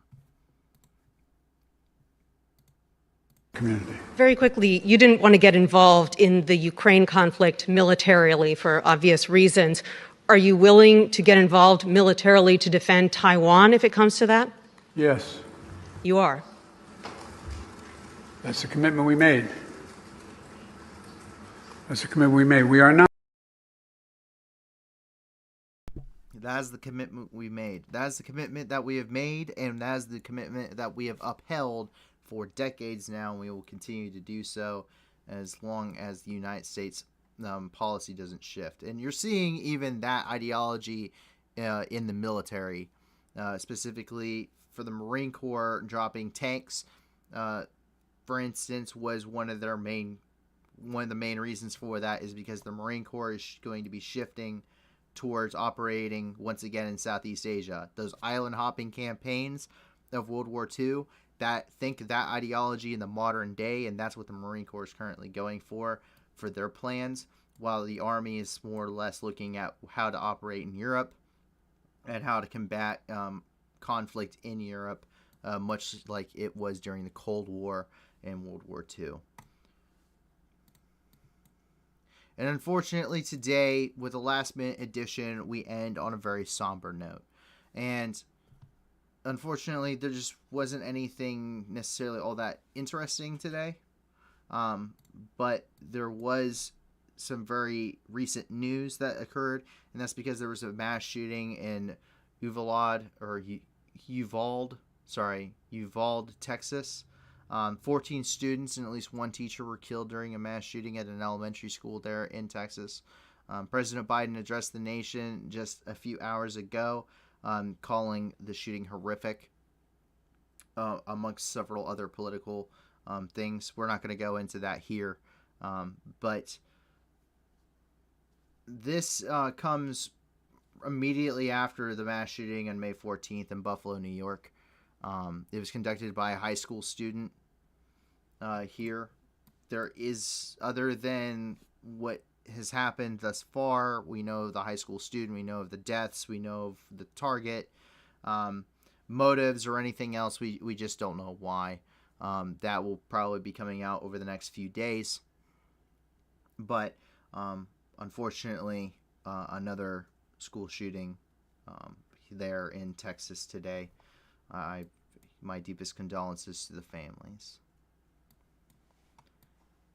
Community. Very quickly, you didn't want to get involved in the Ukraine conflict militarily for obvious reasons. Are you willing to get involved militarily to defend Taiwan if it comes to that? Yes. You are. That's the commitment we made. That's the commitment we made. We are not. That is the commitment we made. That is the commitment that we have made, and that is the commitment that we have upheld for decades now, and we will continue to do so as long as the United States policy doesn't shift. And you're seeing even that ideology in the military, specifically for the Marine Corps dropping tanks, for instance, was one of the main reasons for that is because the Marine Corps is going to be shifting towards operating once again in Southeast Asia. Those island hopping campaigns of World War II, think of that ideology in the modern day, and that's what the Marine Corps is currently going for their plans, while the Army is more or less looking at how to operate in Europe and how to combat conflict in Europe, much like it was during the Cold War and World War II. And unfortunately today, with the last minute edition, we end on a very somber note. And unfortunately, there just wasn't anything necessarily all that interesting today. But there was some very recent news that occurred, and that's because there was a mass shooting in Uvalde, Texas. 14 students and at least one teacher were killed during a mass shooting at an elementary school there in Texas. President Biden addressed the nation just a few hours ago, calling the shooting horrific, amongst several other political things. We're not going to go into that here, but this comes immediately after the mass shooting on May 14th in Buffalo, New York. It was conducted by a high school student, here. There is, other than what has happened thus far, we know of the high school student, we know of the deaths, we know of the target, motives or anything else. We just don't know why. That will probably be coming out over the next few days. But unfortunately, another school shooting there in Texas today. My deepest condolences to the families.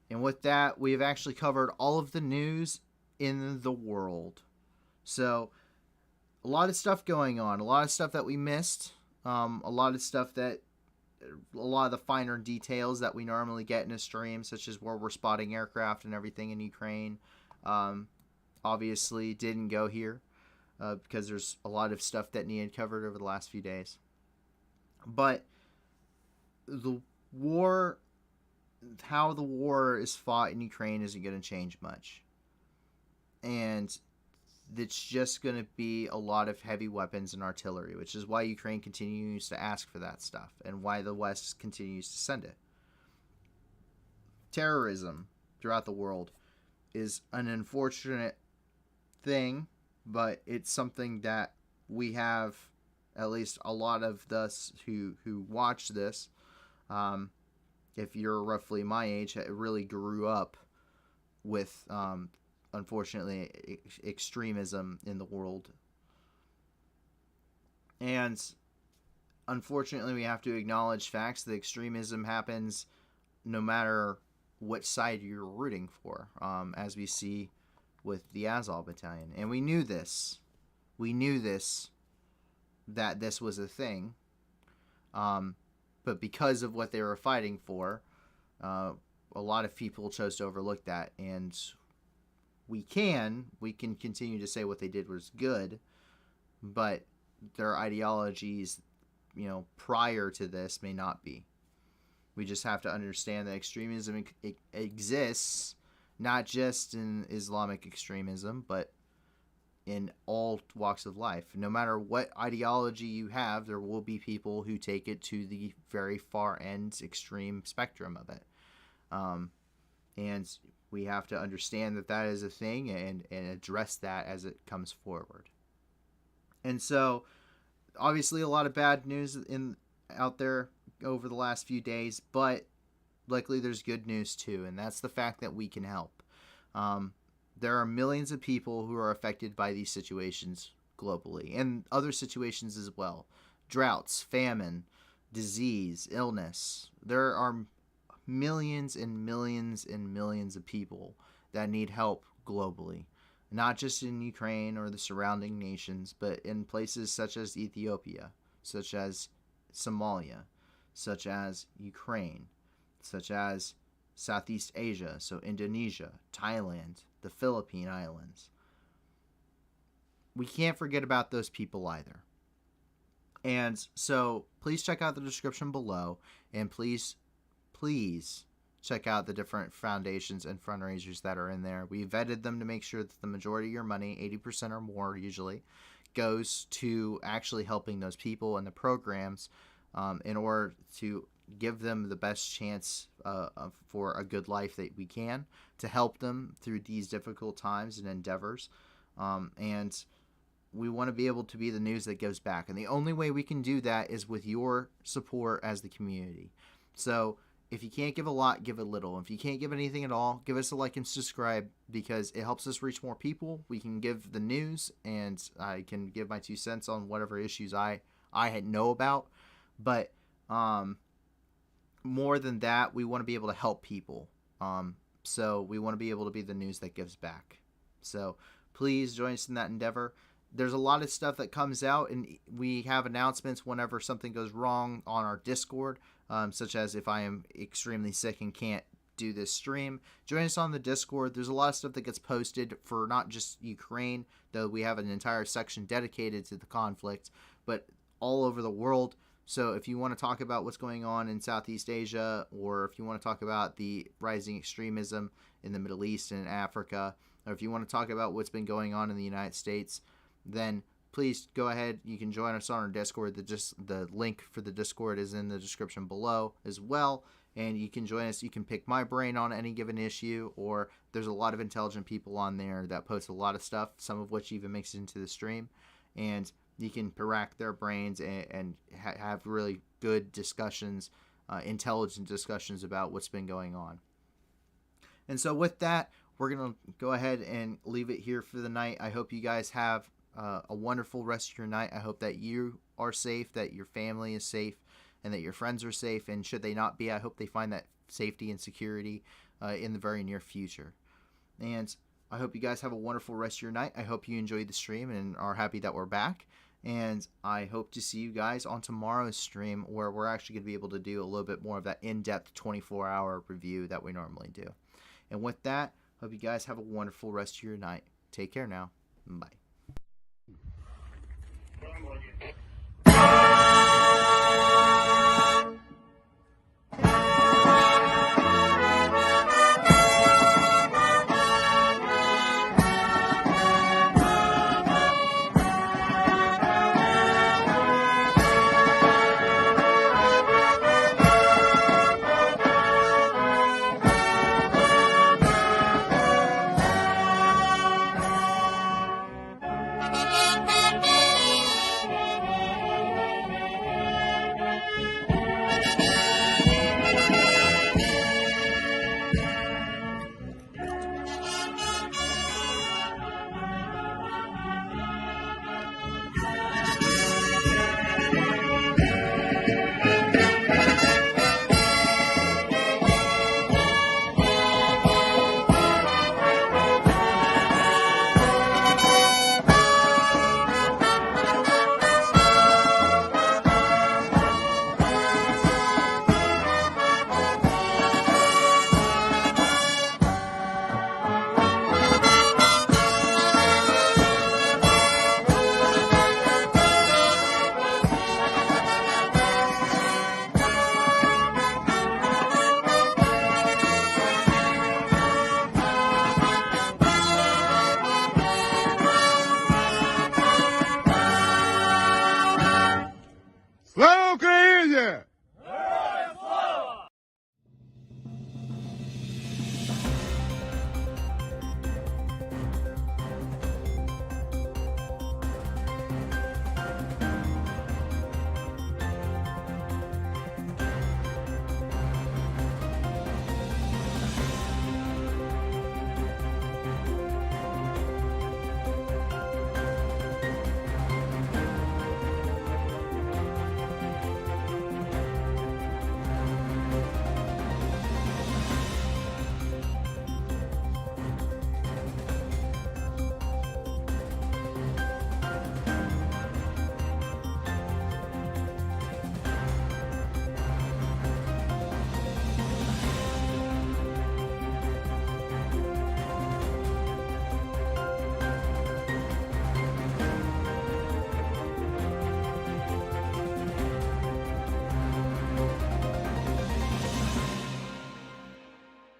And with that, we have actually covered all of the news in the world. So, a lot of stuff going on, a lot of stuff that we missed, a lot of stuff that, a lot of the finer details that we normally get in a stream, such as where we're spotting aircraft and everything in Ukraine, obviously didn't go here because there's a lot of stuff that needed covered over the last few days. But the war, how the war is fought in Ukraine isn't going to change much. And it's just going to be a lot of heavy weapons and artillery, which is why Ukraine continues to ask for that stuff and why the West continues to send it. Terrorism throughout the world is an unfortunate thing, but it's something that we have, at least a lot of us who watch this, if you're roughly my age, it really grew up with, unfortunately, extremism in the world. And unfortunately, we have to acknowledge facts that extremism happens no matter what side you're rooting for, as we see with the Azov Battalion. And we knew this. We knew this, that this was a thing. But because of what they were fighting for, a lot of people chose to overlook that. And we can continue to say what they did was good, but their ideologies, prior to this may not be. We just have to understand that extremism exists, not just in Islamic extremism, but in all walks of life. No matter what ideology you have, there will be people who take it to the very far end extreme spectrum of it. And we have to understand that that is a thing and address that as it comes forward. And so, obviously, a lot of bad news out there over the last few days, but luckily there's good news too, and that's the fact that we can help. There are millions of people who are affected by these situations globally, and other situations as well. Droughts, famine, disease, illness. There are millions and millions and millions of people that need help globally. Not just in Ukraine or the surrounding nations, but in places such as Ethiopia, such as Somalia, such as Ukraine, such as Southeast Asia, so Indonesia, Thailand, the Philippine Islands. We can't forget about those people either. And so please check out the description below, and please check out the different foundations and fundraisers that are in there. We vetted them to make sure that the majority of your money, 80% or more usually, goes to actually helping those people and the programs in order to give them the best chance for a good life that we can, to help them through these difficult times and endeavors. And we want to be able to be the news that gives back. And the only way we can do that is with your support as the community. So if you can't give a lot, give a little. If you can't give anything at all, give us a like and subscribe, because it helps us reach more people. We can give the news, and I can give my 2 cents on whatever issues I know about. But more than that, we want to be able to help people. So we want to be able to be the news that gives back. So please join us in that endeavor. There's a lot of stuff that comes out, and we have announcements whenever something goes wrong on our Discord, such as if I am extremely sick and can't do this stream. Join us on the Discord. There's a lot of stuff that gets posted for not just Ukraine, though we have an entire section dedicated to the conflict, but all over the world. So if you want to talk about what's going on in Southeast Asia, or if you want to talk about the rising extremism in the Middle East and Africa, or if you want to talk about what's been going on in the United States, then please go ahead. You can join us on our Discord. The link for the Discord is in the description below as well. and you can join us. You can pick my brain on any given issue, or there's a lot of intelligent people on there that post a lot of stuff, some of which even makes it into the stream, and you can rack their brains and have really good discussions, intelligent discussions about what's been going on. And so with that, we're going to go ahead and leave it here for the night. I hope you guys have a wonderful rest of your night. I hope that you are safe, that your family is safe, and that your friends are safe. And should they not be, I hope they find that safety and security in the very near future. And I hope you guys have a wonderful rest of your night. I hope you enjoyed the stream and are happy that we're back. And I hope to see you guys on tomorrow's stream, where we're actually going to be able to do a little bit more of that in-depth 24-hour review that we normally do. And with that, hope you guys have a wonderful rest of your night. Take care now. Bye.